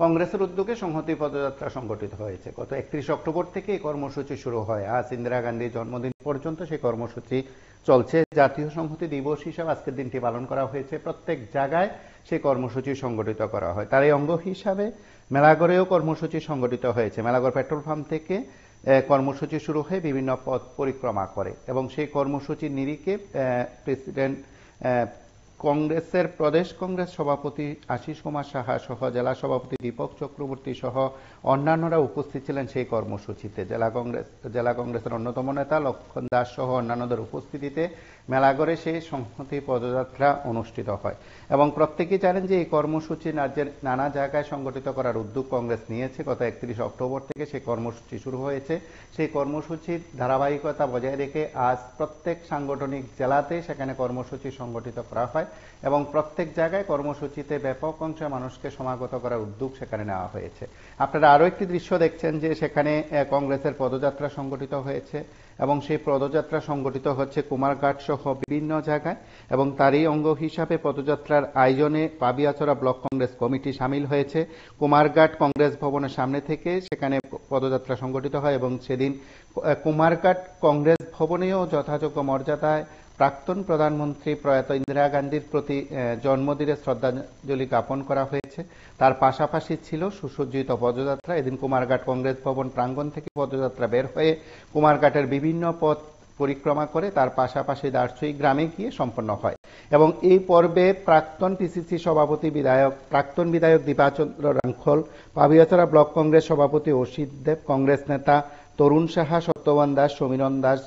কংগ্রেসের উদ্যোগে সংহতি পদযাত্রা সংগঠিত হয়েছে। গত 31 অক্টোবর থেকে এই কর্মসূচি শুরু হয়। আজ ইন্দিরা গান্ধীর জন্মদিন পর্যন্ত সেই কর্মসূচি চলছে। জাতীয় সংহতি দিবস হিসাবে আজকের দিনটি পালন করা হয়েছে। প্রত্যেক জায়গায় সেই কর্মসূচি সংগঠিত করা হয়। তার এই অঙ্গ হিসাবে মেলাগড়েও কর্মসূচি সংগঠিত হয়েছে। মেলাগড় পেট্রোল পাম্প থেকে কর্মসূচি শুরু হয়ে বিভিন্ন পথ পরিক্রমা করে এবং সেই কর্মসূচির নিরিখে প্রেসিডেন্ট কংগ্রেসের প্রদেশ কংগ্রেস সভাপতি আশিস কুমার সাহা সহ জেলা সভাপতি দীপক চক্রবর্তী সহ অন্যান্যরা উপস্থিত ছিলেন সেই কর্মসূচিতে। জেলা কংগ্রেসের অন্যতম নেতা লক্ষণ দাস সহ অন্যান্যদের উপস্থিতিতে মেলাগড়ে সেই সংহতি পদযাত্রা অনুষ্ঠিত হয় এবং প্রত্যেকেই জানেন যে এই কর্মসূচি রাজ্যের নানা জায়গায় সংগঠিত করার উদ্যোগ কংগ্রেস নিয়েছে। গত 31 অক্টোবর থেকে সেই কর্মসূচি শুরু হয়েছে। সেই কর্মসূচির ধারাবাহিকতা বজায় রেখে আজ প্রত্যেক সাংগঠনিক জেলাতে সেখানে কর্মসূচি সংগঠিত করা হয় এবং প্রত্যেক জায়গায় কর্মসূচিতে ব্যাপক অংশে মানুষকে সমাগত করার উদ্যোগ সেখানে নেওয়া হয়েছে। আপনারা আরো একটি দৃশ্য দেখছেন যে সেখানে কংগ্রেসের পদযাত্রা সংগঠিত হয়েছে এবং সেই পদযাত্রা সংগঠিত হচ্ছে কুমারঘাট সহ বিভিন্ন জায়গায় এবং তারই অঙ্গ হিসাবে পদযাত্রার আয়োজনে পাবিয়াচড়া ব্লক কংগ্রেস কমিটি সামিল হয়েছে। কুমারঘাট কংগ্রেস ভবনের সামনে থেকে সেখানে পদযাত্রা সংগঠিত হয় এবং সেদিন কুমারঘাট কংগ্রেস ভবনেও যথাযোগ্য মর্যাদায় প্রাক্তন প্রধানমন্ত্রী প্রয়াত ইন্দিরা গান্ধীর প্রতি জন্মদিনে শ্রদ্ধাঞ্জলি জ্ঞাপন করা হয়েছে। তার পাশাপাশি ছিল সুসজ্জিত পদযাত্রা। এদিন কুমারঘাট কংগ্রেস ভবন প্রাঙ্গণ থেকে পদযাত্রা বের হয়ে কুমারঘাটের বিভিন্ন পথ পরিক্রমা করে তার পাশাপাশি দারচুই গ্রামে গিয়ে সম্পন্ন হয় এবং এই পর্বে প্রাক্তন পিসিসি সভাপতি প্রাক্তন বিধায়ক দীপাচন্দ্র রাঙ্খল, পাবিয়াচড়া ব্লক কংগ্রেস সভাপতি অসিত দেব, কংগ্রেস নেতা তরুণ সাহা, সত্যবান দাস, সমীরণ দাস,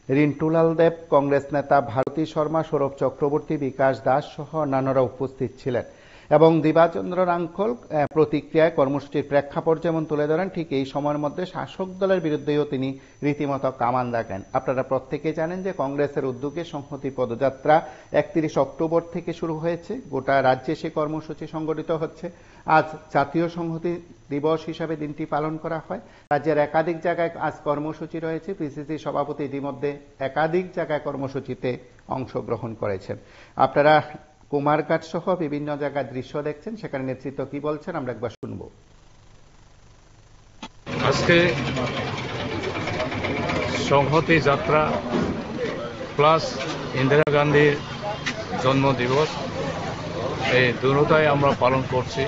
রিন্টুলাল দেব, কংগ্রেস নেতা ভারতী শর্মা, সৌরভ চক্রবর্তী, বিকাশ দাস সহ অন্যান্যরা উপস্থিত ছিলেন এবং দীপাচন্দ্র রাঙ্খল প্রতিক্রিয়ায় কর্মসূচির প্রেক্ষাপট যেমন তুলে ধরেন ঠিক এই সময়ের মধ্যে শাসক দলের বিরুদ্ধেও তিনি রীতিমতো কামান দাগেন। আপনারা প্রত্যেকে জানেন যে কংগ্রেসের উদ্যোগে সংহতি পদযাত্রা 31 অক্টোবর থেকে শুরু হয়েছে। গোটা রাজ্যে সে কর্মসূচি সংগঠিত হচ্ছে। আজ জাতীয় সংহতি দিবস হিসাবে দিনটি পালন করা হয়। রাজ্যের একাধিক জায়গায় আজ কর্মসূচি রয়েছে। পিসিসি সভাপতি ইতিমধ্যে একাধিক জায়গায় কর্মসূচিতে অংশগ্রহণ করেছেন। আপনারা কুমারঘাট সহ বিভিন্ন জায়গায় দৃশ্য দেখছেন, সেখানে নেতৃত্ব কি বলছেন আমরা একবার শুনবো। আজকে সংহতি যাত্রা প্লাস ইন্দিরা গান্ধীর জন্ম দিবস, এই দুটোটাই আমরা পালন করছি।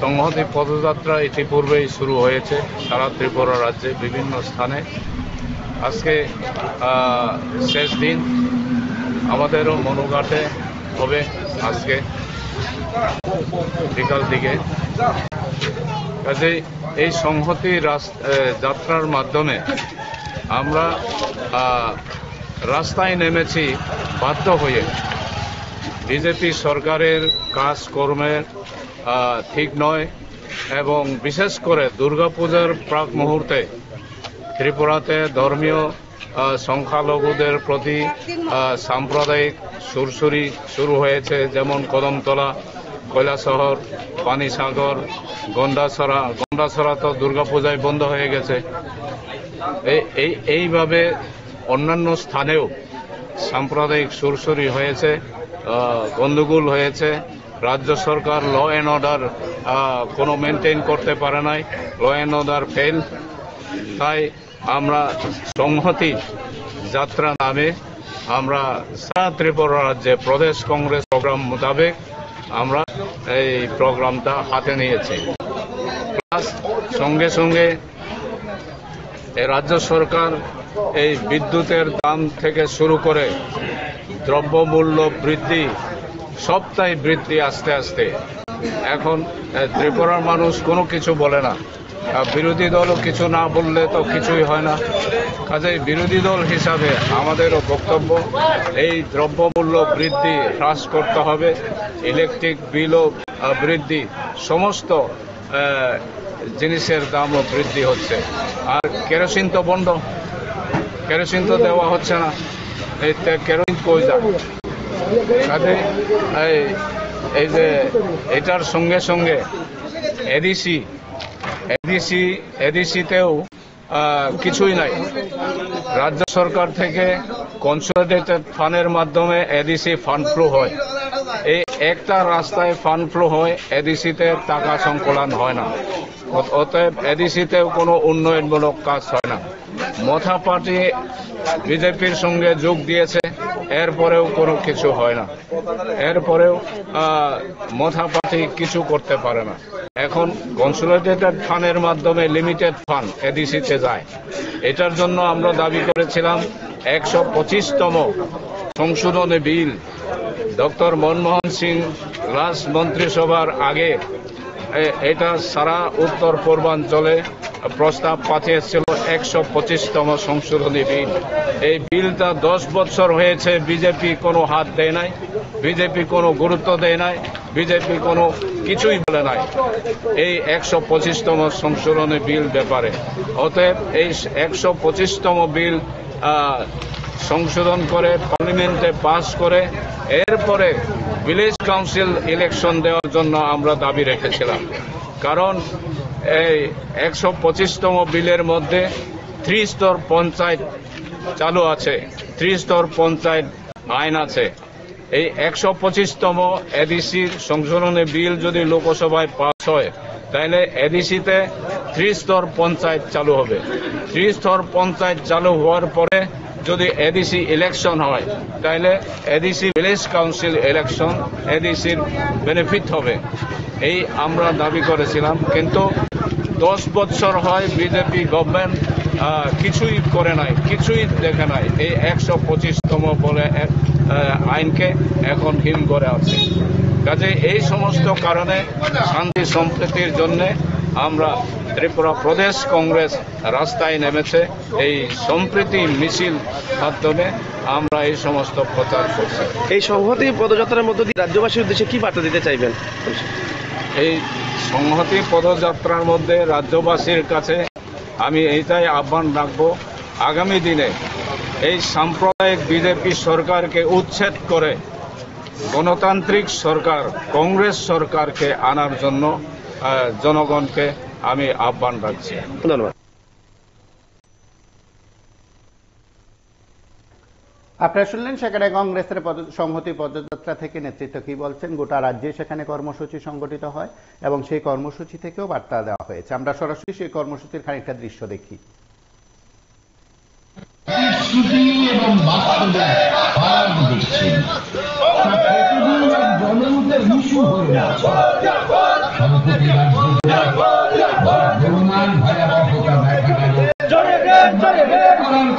সংহতি পদযাত্রা ইতিপূর্বেই শুরু হয়েছে সারা ত্রিপুরা রাজ্যে বিভিন্ন স্থানে। আজকে শেষ দিন, আমাদেরও মনুঘাটে হবে আজকে বিকাল দিকে। কাজে এই সংহতি যাত্রার মাধ্যমে আমরা রাস্তায় নেমেছি বাধ্য হয়ে। বিজেপি সরকারের কাজকর্মের ঠিক নয় এবং বিশেষ করে দুর্গাপূজার প্রাক মুহূর্তে ত্রিপুরাতে ধর্মীয় সংখ্যালঘুদের প্রতি সাম্প্রদায়িক সুরসুরি শুরু হয়েছে, যেমন কদমতলা, কৈলাসহর, পানিসাগর, গন্ডাছড়া তো দুর্গাপূজায় বন্ধ হয়ে গেছে। এইভাবে অন্যান্য স্থানেও সাম্প্রদায়িক সুরসুরি হয়েছে, গন্ডগোল হয়েছে। রাজ্য সরকার ল অ্যান্ড অর্ডার কোনো মেনটেন করতে পারে নাই, ল অ্যান্ড অর্ডার ফেল। তাই আমরা সংহতি যাত্রা নামে আমরা সারা ত্রিপুরা রাজ্যে প্রদেশ কংগ্রেস প্রোগ্রাম মোতাবেক আমরা এই প্রোগ্রামটা হাতে নিয়েছি। প্লাস সঙ্গে সঙ্গে রাজ্য সরকার এই বিদ্যুতের দাম থেকে শুরু করে দ্রব্যমূল্য বৃদ্ধি, সবটাই বৃদ্ধি আস্তে আস্তে। এখন ত্রিপুরার মানুষ কোনো কিছু বলে না, বিরোধী দলও কিছু না বললে তো কিছুই হয় না। কাজেই বিরোধী দল হিসাবে আমাদেরও বক্তব্য, এই দ্রব্যমূল্য বৃদ্ধি হ্রাস করতে হবে, ইলেকট্রিক বিলও বৃদ্ধি, সমস্ত জিনিসের দামও বৃদ্ধি হচ্ছে। আর কেরোসিন তো বন্ধ, কেরোসিন তো দেওয়া হচ্ছে না, এই কেরোসিন কই যায়? কাজে এই যে এটার সঙ্গে সঙ্গে এডিসিতেও কিছুই নাই। রাজ্য সরকার থেকে কনসোলিডেটেড ফান্ডের মাধ্যমে এডিসি ফান্ড ফ্লো হয়, এই একটা রাস্তায় ফান্ড ফ্লো হয়, এডিসিতে টাকা সংকলন হয় না, অতএব এডিসিতেও কোনো উন্নয়নমূলক কাজ হয় না। মথা পার্টি বিজেপির সঙ্গে যোগ দিয়েছে, এরপরেও কোনো কিছু হয় না, এরপরেও মথা পার্টি কিছু করতে পারে না। এখন কনসোলিডেটেড ফান্ডের মাধ্যমে লিমিটেড ফান্ড এডিসিতে যায়। এটার জন্য আমরা দাবি করেছিলাম 125তম সংশোধনী বিল ডক্টর মনমোহন সিং লাস্ট মন্ত্রিসভার আগে এটা সারা উত্তর পূর্বাঞ্চলে প্রস্তাব পাঠিয়েছিল 125তম সংশোধনী বিল। এই বিলটা 10 বছর হয়েছে, বিজেপি কোনো হাত দেয় নাই, বিজেপি কোনো গুরুত্ব দেয় নাই, বিজেপি কোনো কিছুই বলে নাই এই 125তম সংশোধনী বিল ব্যাপারে। অতএব এই 125তম বিল সংশোধন করে পার্লামেন্টে পাস করে এরপরে ভিলেজ কাউন্সিল ইলেকশন দেওয়ার জন্য আমরা দাবি রেখেছিলাম। কারণ এই 125তম বিলের মধ্যে 3 স্তর পঞ্চায়েত চালু আছে, 3 স্তর পঞ্চায়েত আইন আছে। এই 125তম এডিসির সংশোধনী বিল যদি লোকসভায় পাস হয়, তাহলে এডিসিতে 3 স্তর পঞ্চায়েত চালু হবে। 3 স্তর পঞ্চায়েত চালু হওয়ার পরে যদি এডিসি ইলেকশন হয়, তাহলে এডিসি ভিলেজ কাউন্সিল ইলেকশন এডিসির বেনিফিট হবে, এই আমরা দাবি করেছিলাম। কিন্তু 10 বছর হয় বিজেপি গভর্নমেন্ট কিছুই করে নাই, কিছুই দেখে নাই। এই 125তম বলে আইনকে এখন হিম করে আছে। কাজে এই সমস্ত কারণে শান্তি সম্প্রীতির জন্য আমরা ত্রিপুরা প্রদেশ কংগ্রেস রাস্তায় নেমেছে। এই সম্প্রীতি মিছিল মাধ্যমে আমরা এই সমস্ত প্রচার করছি। এই সংহতি পদযাত্রার মধ্য দিয়ে রাজ্যবাসীর উদ্দেশ্যে কি বার্তা দিতে চাইবেন? এই সংহতি পদযাত্রার মধ্যে রাজ্যবাসীর কাছে আমি এইটাই আহ্বান রাখবো, আগামী দিনে এই সাম্প্রদায়িক বিজেপি সরকারকে উচ্ছেদ করে গণতান্ত্রিক সরকার কংগ্রেস সরকারকে আনার জন্য জনগণকে আমি আহ্বান রাখছি। ধন্যবাদ। আপনারা শুনলেন সেখানে কংগ্রেসের সংহতি পদযাত্রা থেকে নেতৃত্ব কি বলছেন। গোটা রাজ্যে সেখানে কর্মসূচি সংগঠিত হয় এবং সেই কর্মসূচি থেকেও বার্তা দেওয়া হয়েছে। আমরা সরাসরি সেই কর্মসূচির খানিকটা দৃশ্য দেখি।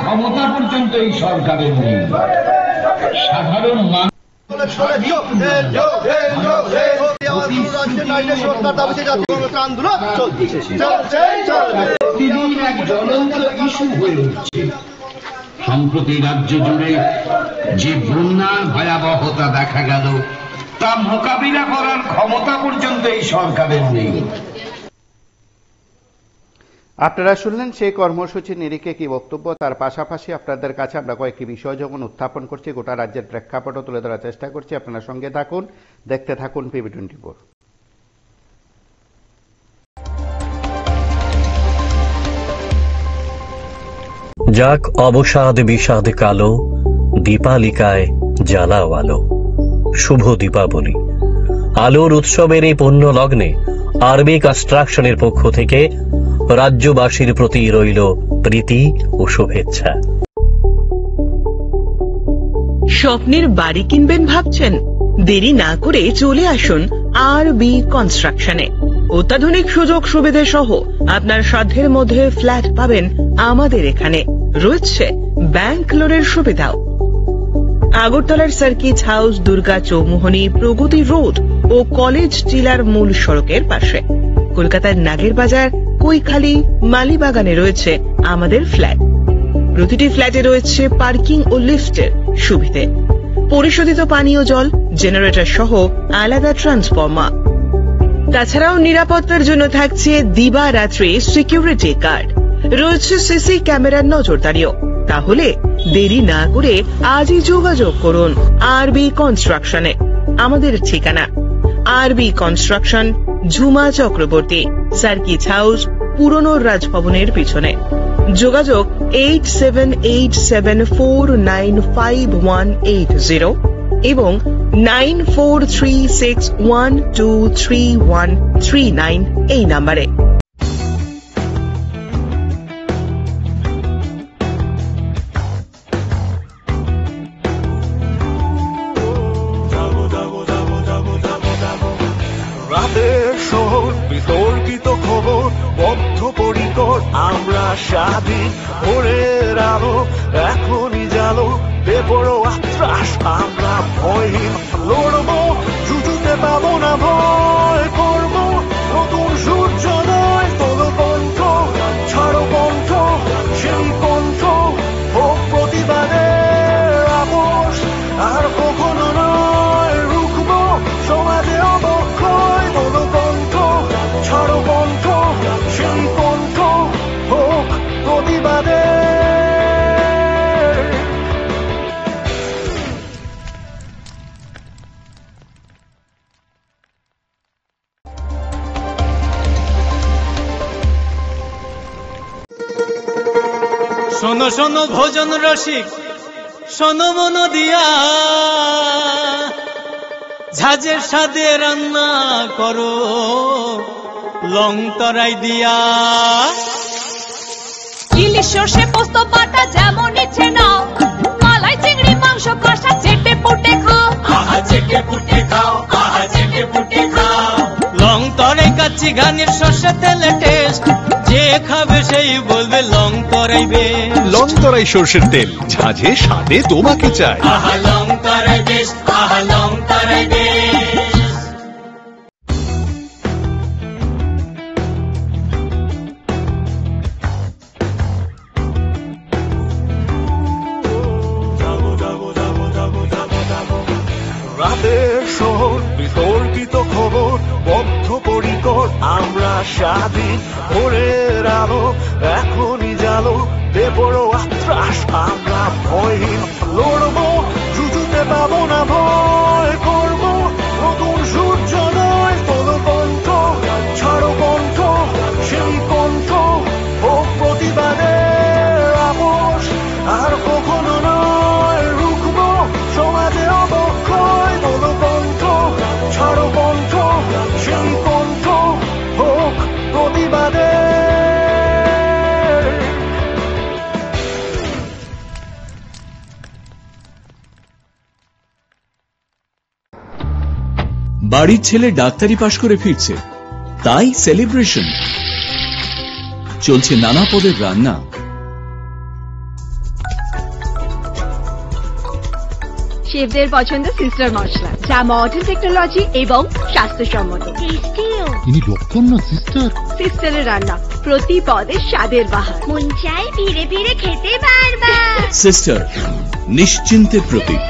ক্ষমতা পর্যন্ত এই সরকারের নেই। সাধারণ প্রতিদিন এক জ্বলন্ত ইস্যু হয়ে উঠছে। সম্প্রতি রাজ্য জুড়ে যে বন্যার ভয়াবহতা দেখা গেল, তা মোকাবিলা করার ক্ষমতা পর্যন্ত এই সরকারের নেই। আপনারা শুনলেন সেই কর্মসূচির নিরিখে কি বক্তব্য। তার পাশাপাশি আপনাদের কাছে আমরা কয়েকটি বিষয় যখন উত্থাপন করছি, গোটা রাজ্যের প্রেক্ষাপটও তুলে ধরার চেষ্টা করছি। আপনারা সঙ্গে থাকুন, দেখতে থাকুন PB24। যাক অবসাদ বিষাদ কালো, দীপালিকায় জ্বালাও আলো। শুভ দীপাবলি। আলোর উৎসবের এই পুণ্য লগ্নে আরবি কনস্ট্রাকশনের পক্ষ থেকে রাজ্যবাসীর প্রতি রইল প্রীতি ও শুভেচ্ছা। স্বপ্নের বাড়ি কিনবেন ভাবছেন? দেরি না করে চলে আসুন আরবি কনস্ট্রাকশনে। অত্যাধুনিক সুযোগ সুবিধা সহ আপনার সাধ্যের মধ্যে ফ্ল্যাট পাবেন আমাদের এখানে। রয়েছে ব্যাংক লোনের সুবিধাও। আগরতলার সার্কিট হাউস, দুর্গা চৌমুহনী, প্রগতি রোড ও কলেজ টিলার মূল সড়কের পাশে। কলকাতার নাগের বাজার, কৈখালি, মালিবাগানে রয়েছে আমাদের ফ্ল্যাট। প্রতিটি ফ্ল্যাটে রয়েছে পার্কিং ও লিফটের সুবিধে, পরিশোধিত পানীয় জল, জেনারেটর সহ আলাদা ট্রান্সফরমার। তাছাড়াও নিরাপত্তার জন্য থাকছে দিবারাত্রি সিকিউরিটি গার্ড। রয়েছে সিসি ক্যামেরার নজরদারিও। তাহলে দেরি না করে আজই যোগাযোগ করুন আরবি কনস্ট্রাকশনে। আমাদের ঠিকানা আরবি construction, Jhuma Chakraborty, circuit house, পুরনো রাজভবনের পিছনে। যোগাযোগ 8787495180 এবং 9436123139 এই নম্বরে। রাতের শহর, বিতর্কিত খবর, বদ্ধপরিকর আমরা স্বাধীন, ভোরের আলো এখনই জালো, বেপরোয়া ত্রাস আমরা ভয়হীন, লড়বো জুজুতে পাবো না ভয়, করবো নতুন সূর্যোদয়, তোলো কণ্ঠ ছাড়ো কণ্ঠ, সেই কণ্ঠ হোক প্রতিবাদের আপোষ, আর কখনো নয় রুখবো সমাজে অবক্ষয়, তোলো কণ্ঠ ছাড়ো কণ্ঠ, সেই কণ্ঠ হোক প্রতিবাদের। শোনো শোনো ভোজন রসিক, শোনো মন দিয়া, ঝাঁঝের সাথে রান্না করো লং তরাই দিয়া। ইলিশ সর্ষে পোস্ত বাটা যেমন ইচ্ছে নাও, মালাই চিংড়ি মাংস কষা চেটে পুটে খাও, আহা চেটে পুটে খাও, আহা চেটে পুটে খাও। লং তরাই কাচ্চি ঘানির সর্ষে তেলে টেস্ট, যে খাবে সেই বলবে লং তরাই বেশ। লং তরাই সর্ষের তেল, ঝাঁঝে স্বাদে তোমাকে চাই। আহা লং তরাই বেশ, আহা লং তরাই বেশ। রাতের শহর, বিতর্কিত খবর, বদ্ধপরিকর আমরা স্বাধীন, ভোরের আলো এখনই জালো, বেপরোয়া ত্রাস আমরা ভয়হীন, লড়বো জুজুতে পাবো না ভয়, করবো নতুন সূর্যোদয়, তোলো কণ্ঠ ছাড়ো কণ্ঠ, সেই কণ্ঠ হোক প্রতিবাদের আপোষ, আর কখনো নয় রুখবো সমাজে অবক্ষয়, তোলো কণ্ঠ ছাড়ো কণ্ঠ, সেই কণ্ঠ হোক প্রতিবাদের। বাড়ির ছেলে ডাক্তারি পাশ করে ফিরছে, তাই সেলিব্রেশন চলছে, নানা পদের রান্না। শেফদের পছন্দ সিস্টার মশলা, যা মডার্ন টেকনোলজি এবং স্বাস্থ্যসম্মত। ইনি লক্ষণ না সিস্টার? সিস্টারের রান্না প্রতি পদে স্বাদের বাহার, মন চাই ফিরে ফিরে খেতে বারবার। সিস্টার, নিশ্চিন্তের প্রতীক।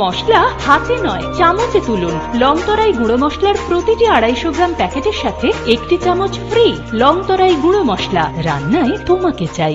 মশলা হাতে নয় চামচে তুলুন। লংতরাই গুঁড়ো মশলার প্রতিটি 250 গ্রাম প্যাকেটের সাথে 1টি চামচ ফ্রি। লংতরাই গুঁড়ো মশলা, রান্নায় তোমাকে চাই।